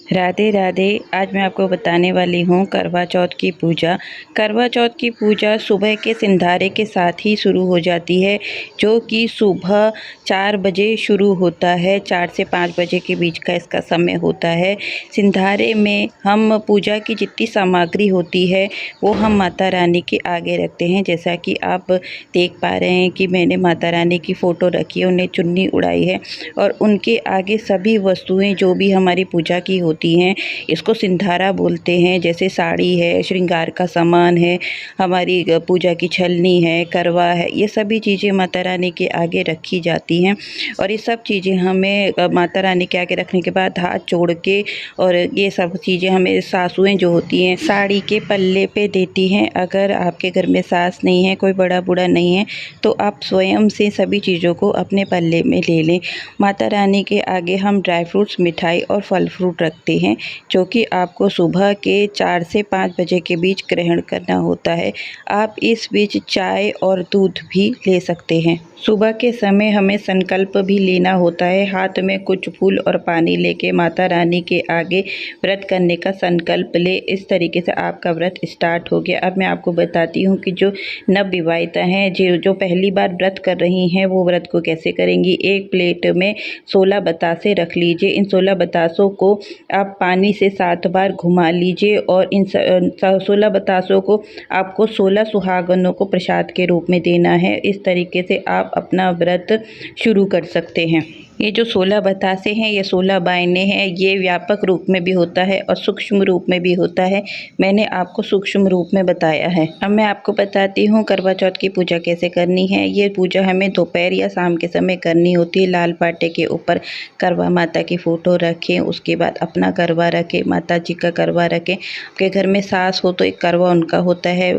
राधे राधे। आज मैं आपको बताने वाली हूँ करवा चौथ की पूजा। करवा चौथ की पूजा सुबह के सिंधारे के साथ ही शुरू हो जाती है, जो कि सुबह 4 बजे शुरू होता है। 4 से 5 बजे के बीच का इसका समय होता है। सिंधारे में हम पूजा की जितनी सामग्री होती है वो हम माता रानी के आगे रखते हैं। जैसा कि आप देख पा रहे हैं कि मैंने माता रानी की फ़ोटो रखी है, उन्हें चुन्नी उड़ाई है और उनके आगे सभी वस्तुएं जो भी हमारी पूजा की होती हैं, इसको सिंधारा बोलते हैं। जैसे साड़ी है, श्रृंगार का सामान है, हमारी पूजा की छलनी है, करवा है, ये सभी चीज़ें माता रानी के आगे रखी जाती हैं। और ये सब चीज़ें हमें माता रानी के आगे रखने के बाद हाथ जोड़ के, और ये सब चीज़ें हमें सासुएं जो होती हैं साड़ी के पल्ले पे देती हैं। अगर आपके घर में सास नहीं है, कोई बड़ा बूढ़ा नहीं है, तो आप स्वयं से सभी चीज़ों को अपने पल्ले में ले लें। माता रानी के आगे हम ड्राई फ्रूट्स, मिठाई और फल फ्रूट रखते हैं, जो कि आपको सुबह के 4 से 5 बजे के बीच ग्रहण करना होता है। आप इस बीच चाय और दूध भी ले सकते हैं। सुबह के समय हमें संकल्प भी लेना होता है। हाथ में कुछ फूल और पानी लेके माता रानी के आगे व्रत करने का संकल्प ले। इस तरीके से आपका व्रत स्टार्ट हो गया। अब मैं आपको बताती हूँ कि जो नवविवाहिता हैं, जो पहली बार व्रत कर रही हैं, वो व्रत को कैसे करेंगी। एक प्लेट में 16 बतासे रख लीजिए। इन 16 बतासों को आप पानी से 7 बार घुमा लीजिए और इन 16 बतासों को आपको 16 सुहागनों को प्रसाद के रूप में देना है। इस तरीके से आप अपना व्रत शुरू कर सकते हैं। ये जो 16 बतासे हैं, ये 16 बायने हैं। ये व्यापक रूप में भी होता है और सूक्ष्म रूप में भी होता है। मैंने आपको सूक्ष्म रूप में बताया है। अब मैं आपको बताती हूँ करवा चौथ की पूजा कैसे करनी है। ये पूजा हमें दोपहर या शाम के समय करनी होती है। लाल पाटे के ऊपर करवा माता की फ़ोटो रखें, उसके बाद अपना करवा रखें, माता जी का करवा रखें। आपके घर में सास हो तो एक करवा उनका होता है,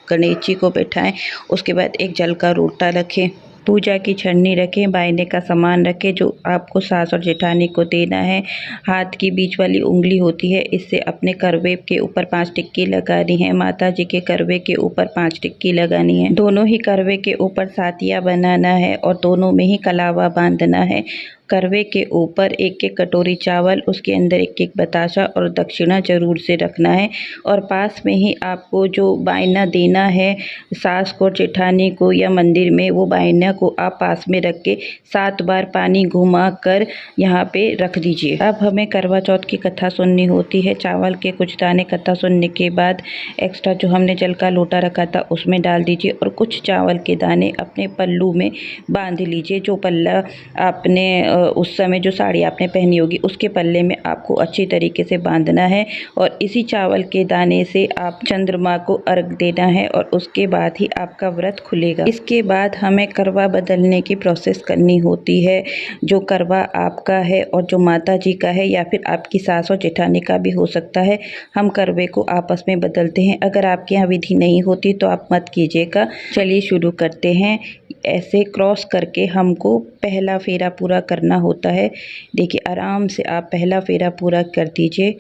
गणेश जी को बैठाएं। उसके बाद एक जल का लोटा रखें, पूजा की छन्नी रखें, बायने का सामान रखें जो आपको सास और जेठानी को देना है। हाथ की बीच वाली उंगली होती है, इससे अपने करवे के ऊपर 5 टिक्की लगानी है। माता जी के करवे के ऊपर 5 टिक्की लगानी है। दोनों ही करवे के ऊपर सातिया बनाना है और दोनों में ही कलावा बांधना है। करवे के ऊपर एक एक कटोरी चावल, उसके अंदर एक एक बतासा और दक्षिणा जरूर से रखना है। और पास में ही आपको जो बायना देना है सास को, जेठानी को या मंदिर में, वो बायना को आप पास में रख के 7 बार पानी घुमा कर यहाँ पे रख दीजिए। अब हमें करवा चौथ की कथा सुननी होती है। चावल के कुछ दाने कथा सुनने के बाद एक्स्ट्रा जो हमने जल का लोटा रखा था उसमें डाल दीजिए और कुछ चावल के दाने अपने पल्लू में बांध लीजिए। जो पल्ला आपने उस समय जो साड़ी आपने पहनी होगी उसके पल्ले में आपको अच्छी तरीके से बांधना है और इसी चावल के दाने से आप चंद्रमा को अर्घ देना है और उसके बाद ही आपका व्रत खुलेगा। इसके बाद हमें करवा बदलने की प्रोसेस करनी होती है। जो करवा आपका है और जो माता जी का है या फिर आपकी सास और जेठानी का भी हो सकता है, हम करवे को आपस में बदलते हैं। अगर आपके यहाँ विधि नहीं होती तो आप मत कीजिएगा। चलिए शुरू करते हैं। ऐसे क्रॉस करके हमको पहला फेरा पूरा करना होता है। देखिए, आराम से आप पहला फेरा पूरा कर दीजिए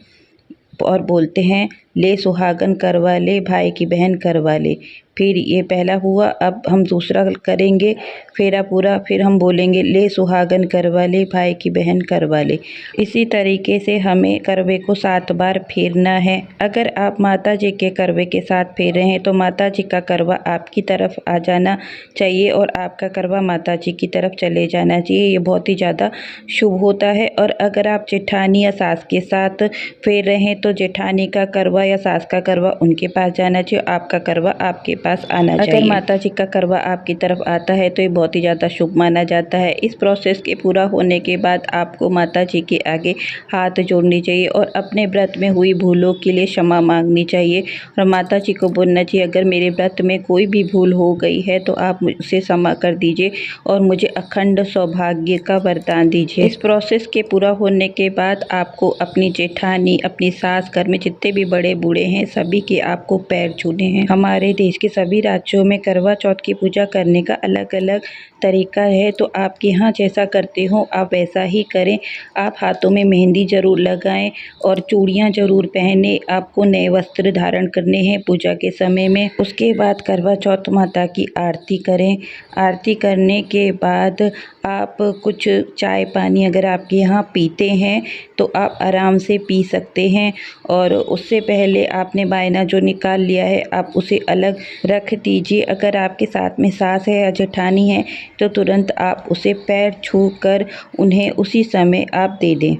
और बोलते हैं, ले सुहागन करवा ले, भाई की बहन करवा ले। फिर ये पहला हुआ, अब हम दूसरा करेंगे फेरा पूरा। फिर हम बोलेंगे, ले सुहागन करवा ले, भाई की बहन करवा ले। इसी तरीके से हमें करवे को 7 बार फेरना है। अगर आप माता जी के करवे के साथ फेर रहे हैं तो माता जी का करवा आपकी तरफ आ जाना चाहिए और आपका करवा माता जी की तरफ चले जाना चाहिए। ये बहुत ही ज़्यादा शुभ होता है। और अगर आप जेठानी या सास के साथ फेर रहे हैं तो जेठानी का करवा या सास का करवा उनके पास जाना चाहिए, आपका करवा आपके पास आना चाहिए। अगर माता जी का करवा आपकी तरफ आता है तो ये बहुत ही ज़्यादा शुभ माना जाता है। इस प्रोसेस के पूरा होने के बाद आपको माता जी के आगे हाथ जोड़नी चाहिए और अपने व्रत में हुई भूलों के लिए क्षमा मांगनी चाहिए और माता जी को बोलना चाहिए, अगर मेरे व्रत में कोई भी भूल हो गई है तो आप मुझसे क्षमा कर दीजिए और मुझे अखंड सौभाग्य का वरदान दीजिए। इस प्रोसेस के पूरा होने के बाद आपको अपनी जेठानी, अपनी सास, घर में जितने भी बड़े बूढ़े हैं सभी के आपको पैर छूने हैं। हमारे देश के सभी राज्यों में करवा चौथ की पूजा करने का अलग अलग तरीका है, तो आपके यहाँ जैसा करते हो आप वैसा ही करें। आप हाथों में मेहंदी जरूर लगाएं और चूड़ियाँ जरूर पहने। आपको नए वस्त्र धारण करने हैं पूजा के समय में। उसके बाद करवा चौथ माता की आरती करें। आरती करने के बाद आप कुछ चाय पानी अगर आपके यहाँ पीते हैं तो आप आराम से पी सकते हैं। और उससे पहले आपने बायना जो निकाल लिया है आप उसे अलग रख दीजिए। अगर आपके साथ में सास है या जेठानी है तो तुरंत आप उसे पैर छू कर उन्हें उसी समय आप दे दें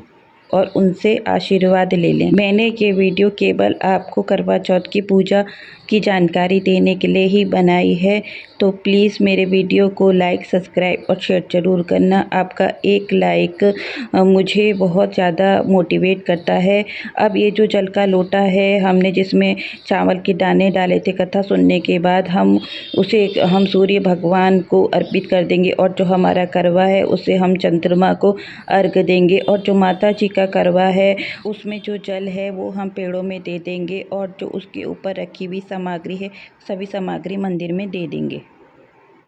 और उनसे आशीर्वाद ले लें। मैंने ये वीडियो केवल आपको करवा चौथ की पूजा की जानकारी देने के लिए ही बनाई है, तो प्लीज़ मेरे वीडियो को लाइक, सब्सक्राइब और शेयर ज़रूर करना। आपका एक लाइक मुझे बहुत ज़्यादा मोटिवेट करता है। अब ये जो जल का लोटा है हमने जिसमें चावल के दाने डाले थे कथा सुनने के बाद, हम सूर्य भगवान को अर्पित कर देंगे और जो हमारा करवा है उसे हम चंद्रमा को अर्घ देंगे। और जो माता जी का करवा है उसमें जो जल है वो हम पेड़ों में दे देंगे और जो उसके ऊपर रखी हुई सामग्री है सभी सामग्री मंदिर में दे देंगे।